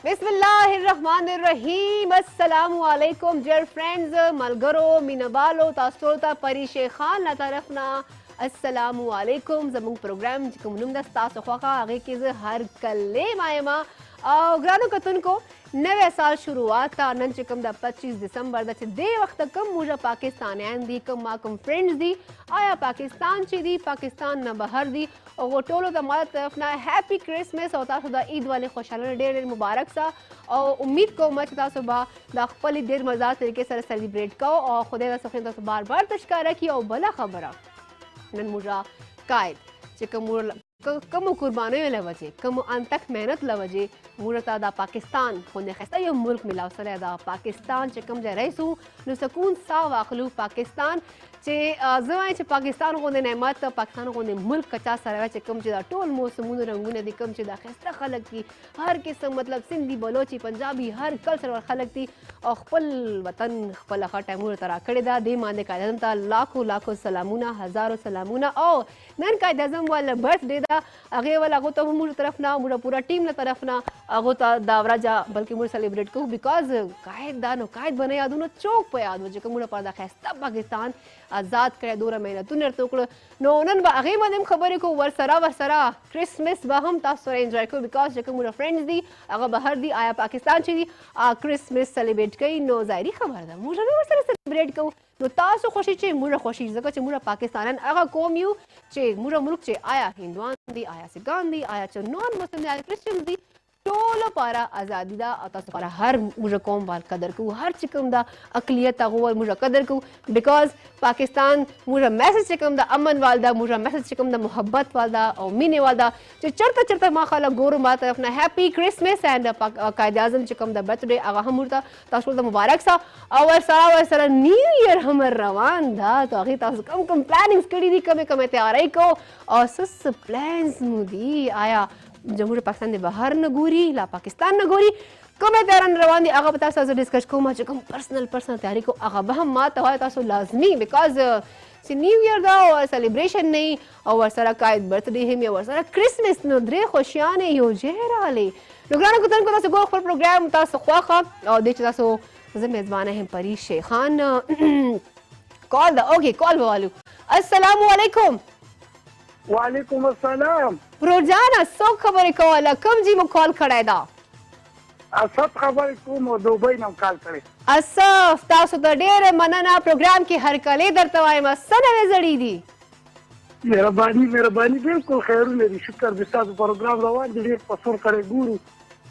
बिस्मिल्लाहिर्रहमानिर्रहीम अस्सलामुअलैकुम dear friends मलगरो मीनबालो तास्तो ता परी शेखान ला तरफना अस्सलामुअलैकुम ज़मूं प्रोग्राम जिकुम नुम दस्तास ख्वाखा आगे के हर कल्ले मायमा ग्रानो कतुन को नवे साल शुरुआत था नन चिकम दा 25 दिसंबर दा दे वक्त कम मुझा पाकिस्तान दी कम माकम फ्रेंड्स दी आया पाकिस्तान ची दी पाकिस्तान न बहर दी और वो टोलो दा माला तरफ ना हैप्पी क्रिसमस और तासुदा ईद वाले खुशहाल ढेर मुबारक सा और उम्मीद को मच ता सुबह दा खपली ढेर मज़ा तरीके से सेलिब्रेट करो और खुदा दा सफर दा बार बार तशकार की और भला खबर नन मुझा कायद चिकम कम कुर्बानी लवजे कम अंतक मेहनत लवजे मुरता दा पाकिस्तान होने खस्ता ये मुल्क मिला सरे दा पाकिस्तान चकम जे रईसू नु सकून सा वाखलू पाकिस्तान चे जवाए चे पाकिस्तान होने नेमत पाकिस्तान होने मुल्क कचा सरे चकम जे दा टोल मौसमून रंगून दी कम चे दा खस्ता खलक की हर किस्म मतलब सिंधी बलोची पंजाबी हर कल्चर और खलक दी और खपल वतन खपल खटा मुर तरा कड़े दा दे माने कायदम ता लाखों लाखों सलामुना हजारों सलामुना और नन कायदम वाला बर्थडे दा आगे वाला गो तो मुझे तरफ ना मुझे पूरा टीम ना तरफ ना आगो ता दावरा जा बल्कि मुझे सेलिब्रेट को बिकॉज कायद दानो कायद बने याद उन्होंने चौक पे याद मुझे मुझे पर्दा खैस्ता पाकिस्तान आज़ाद करे दूर महीना तुन्नर टुकड़ो नो नन आगे मदम खबर को वरसरा क्रिसमस बाहम तासर एंजॉय को बिकॉज जब मुझे फ्रेंड्स दी अगर बाहर दी आया पाकिस्तान ची दी क्रिसमस सेलिब्रेट कई नो जायरी खबर दा मुझे वरसरा सेलिब्रेट को नो तासो खुशी चे मुझे खुशी जगह चे मुझे पाकिस्तान अगर कौम यू चे मुझे मुल्क चे आया हिंदुआन दी आया सिखान दी आया चे नॉन मुस्लिम दी आया क्रिश्चियन दी टोलो पारा आज़ादी दा अता पारा हर मुझे कौम वाल कदर को हर चिकम दा अकलियत अगुआ मुझे कदर को बिकॉज पाकिस्तान मुझे मैसेज चिकम दा अमन वाल दा मुझे मैसेज चिकम दा मोहब्बत वाल दा और मीने वाल दा जो चढ़ता चढ़ता माँ खाला गोरू माँ तरफ ना हैप्पी क्रिसमस एंड कायद आज़म चिकम दा बर्थडे आगा हम मुर्ता ताशुल दा मुबारक सा और सारा न्यू ईयर हमर रवान दा तो आगे तास कम प्लानिंग्स करी दी कमे कमे तैयारी को और सस प्लान्स मुदी आया जमहूर पाकिस्तान दे बाहर न गोरी ला पाकिस्तान न गोरी कमे तैयारन रवान दी आगा पता सा डिस्कस को मा कम पर्सनल तैयारी को आगा बहम मा तवा तासो लाजमी बिकॉज सी न्यू ईयर दा और सेलिब्रेशन नहीं और सारा कायद बर्थडे है और सारा क्रिसमस नो द्रे खुशियाने यो जेहरा ले लोगरान को तन को तासो गो प्रोग्राम तासो ख्वाखा और देच तासो मेजबान है परी शेखान कॉल दा ओके कॉल वालू अस्सलाम वालेकुम वालेकुम अस्सलाम रोजाना सो खबर को वाला कम जी मो कॉल खड़ा दा असफ खबर को मो दुबई न कॉल करे असफ तासो द डेरे मनना प्रोग्राम की हर कले दर तवाय मा सनवे जड़ी दी मेहरबानी बिल्कुल खैर मेरी शुक्र बिस्ता प्रोग्राम रवान दी पसंद करे गुरु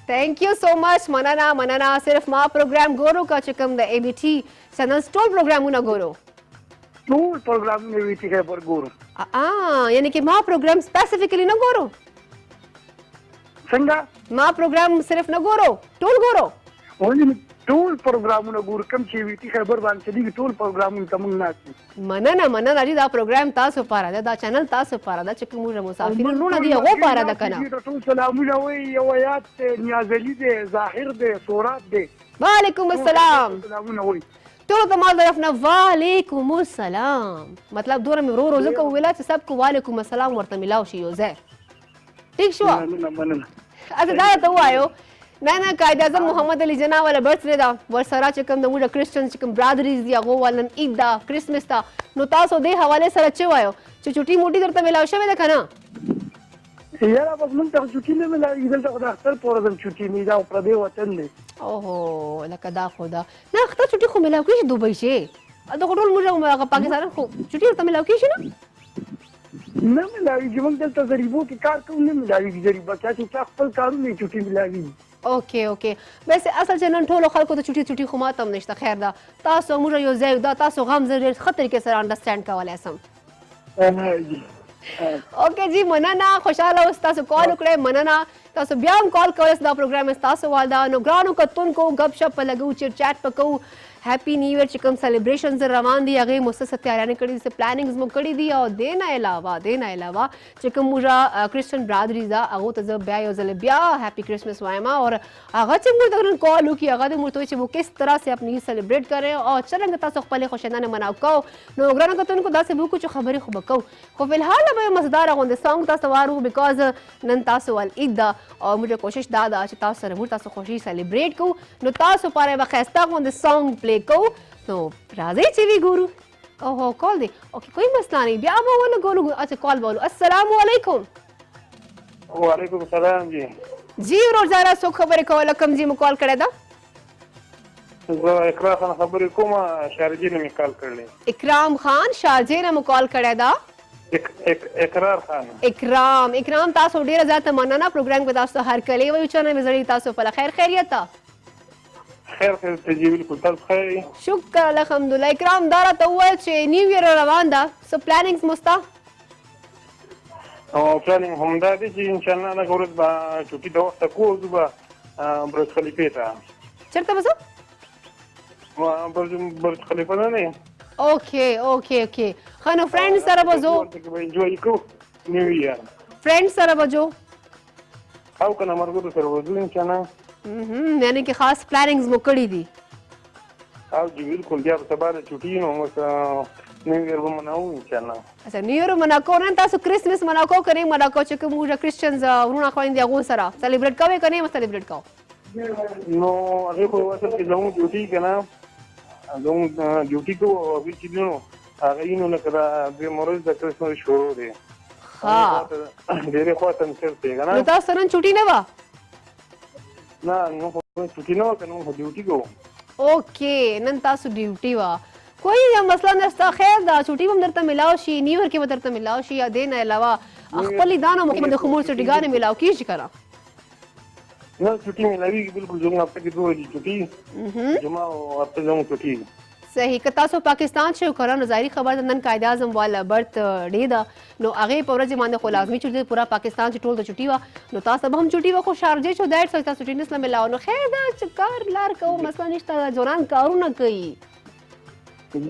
थैंक यू सो मच मनना सिर्फ मा प्रोग्राम गोरो का चिकम the ABT channel store programme ना गोरो टूल प्रोग्राम में भी है पर गुरु यानी कि माँ प्रोग्राम स्पेसिफिकली न गोरो संगा माँ प्रोग्राम सिर्फ न गोरो टूल गोरो ओली टूल प्रोग्राम न गुरु कम चीवी खबर बान चली टूल प्रोग्राम तमंग नाची मनना जी दा प्रोग्राम तासो पारा दा चैनल तासो पारा दा चिकन मुरा मुसाफिर लूना दिया वो पारा दा कना टूल सलाम लवई यवयात नियाजली दे जाहिर दे सोरात दे वालेकुम अस्सलाम सलाम लवई तो तमाम तरफ ना वालेकुम अस्सलाम मतलब दूर में रोज को वेला सबको वालेकुम अस्सलाम वर्ता मिलाओ शी योजे ठीक शो अच्छा दा तो आयो ना कायद आज़म मोहम्मद अली जना वाला बर्थडे दा वरसरा चिकम द मुडा क्रिश्चियन चिकम ब्रदरीज दिया गो वालन ईद दा क्रिसमस दा नो तासो दे हवाले सर अच्छे आयो छुट्टी मोटी करता मिलाओ शे देखा ना यार बस मन तक छुट्टी नहीं मिला इधर तक अख्तर पोरदम छुट्टी नहीं जाओ प्रदे वतन ले ओहो लकदा खुदा ना अख्तर छुट्टी खो मिलाओ किश दुबई से अदो कोटल मुझे पाकिस्तान को छुट्टी करता मिलाओ किश ना ना मिलावी जीवन चल तजरीबों की कार को नहीं मिलावी जरीबा क्या क्या फल कारू नहीं छुट्टी मिलावी ओके वैसे असल चैनल ठोलो खल को तो छुट्टी खुमातम नश्ता खैर दा तासो मुझे यो ज़ाय दा तासो गम जरे खतर के सर अंडरस्टैंड का वाले सम ओके जी मनना खुशहाल तासो कॉल उकड़े मनना तासो ब्याम कॉल कवस दा प्रोग्राम तासो वालदा नो ग्रानो का तुन को गपशप लगू चिट चैट पकऊ हैप्पी न्यू ईयर चिकम सेलिब्रेशन रवान दी अगे मुस्से तैयारी कड़ी से प्लानिंग्स मो कड़ी दी और देना अलावा चिकम मुरा क्रिश्चियन ब्रादरी दा अगो तज ब्या योजले ब्या हैप्पी क्रिसमस वायमा और आगा चिकम तक कॉल की आगा दे मुर्तो वो किस तरह से अपनी सेलिब्रेट करें और चरंग तासो पले खुशना ने मनाओ को नो ग्रानो का तुन को दा से बुकु खबरें खबको को फिलहाल अब मजेदार होंदे सॉन्ग ता सवारू बिकॉज नन तासो वाल ईद दा او موږ کوشش دا ده چې تاسو سره موږ تاسو خوشي سیلیبریټ کوو نو تاسو لپاره به ښایسته غوندې سانګ پلی کوو نو راځئ چې وی ګورو اوهو کال دی اوکې کوئی مسله نہیں بیا به ولګولو اچھا کال بولو السلام علیکم وعلیکم السلام جی جی ورور زارا څوک خبرې کوله کوم ځای مو کال کړی ده زه اقرا خان خبرې کوم شارجې نه مې کال کړلی اکرام خان شارجې نه مو کال کړی ده اقرار خان اکرام تاسو ډیره زیاته مننه پروګرام کې تاسو هر کلی وایو چې نه زړی تاسو په خیر خیریت ده خیر ته جی بالکل تاسو خیر شکر الحمدلله اکرام دا راته ووایه چې نیو ایئر روان ده څه پلانینګز مو شته او پلانینګ همدا دی چې انشاءالله هغه ورځ به چوټي د وخته کوو زه به برج خلیفې ته چېرته به ځو برج خلیفه نه دی اوکې ښه نو فرینډ سره به ځو انجوای کوو نیو ایئر فرینډ سره به ځو او که نه ملګرو سره به ځو انشاءالله یعنی کې خاص پلانینګز مو کړي دي او جی بالکل بیا به سبا د چوټي نو اوس نیو ایئر به مناوو انشاءالله اچھا نیو ایئر مناکو نه تاسو کرسمس مناکو که نه مناکو چې کوم موږ کرسچنز وروڼه خویندې هغو سره سلیبریټ کوئ که نه سلیبریټ کوو نو هغې خو اصل کې زموږ ډیوټي که نه زموږ ډیوټي کوو او هغوی چې دي نو هغه یې نو لکه د دویم ورځ د کرسمس شروع دی ډېرې خواته نصر دی که نه نو تاسو نن چوټي نه وه نه نو خو چوټي نه وه که نو خو ډیوټي کوو اوکې نن تاسو ډیوټي وه کوئی مسله نشته خیر دا چوټي به هم درته ملاو شي نیو ایئر کې به درته ملاو شي یا دې نه علاوه خپلې دا نه ممکن د خمور چوټیګانې ملاو کېږي که نه نه چوټي ملاویږي بالکل زموږ هفته کې 2 ورځې چوټي جمعه او هفته زموږ چوټي صحیح که تاسو پاکستان شئ که نو ظاهري خبره ده نن قائد اعظم والا برت ډې ده نو هغې په ورځې باندې خو لازمي چوټي ده پوره پاکستان چې ټول د چوټي وه نو تاسو به هم چوټي وه خو شارجې شو دیټ تاسو چوټي نسله ملاو نو خیر ده چې کار لار کوو مسله نشته ځوانان کارونه کوي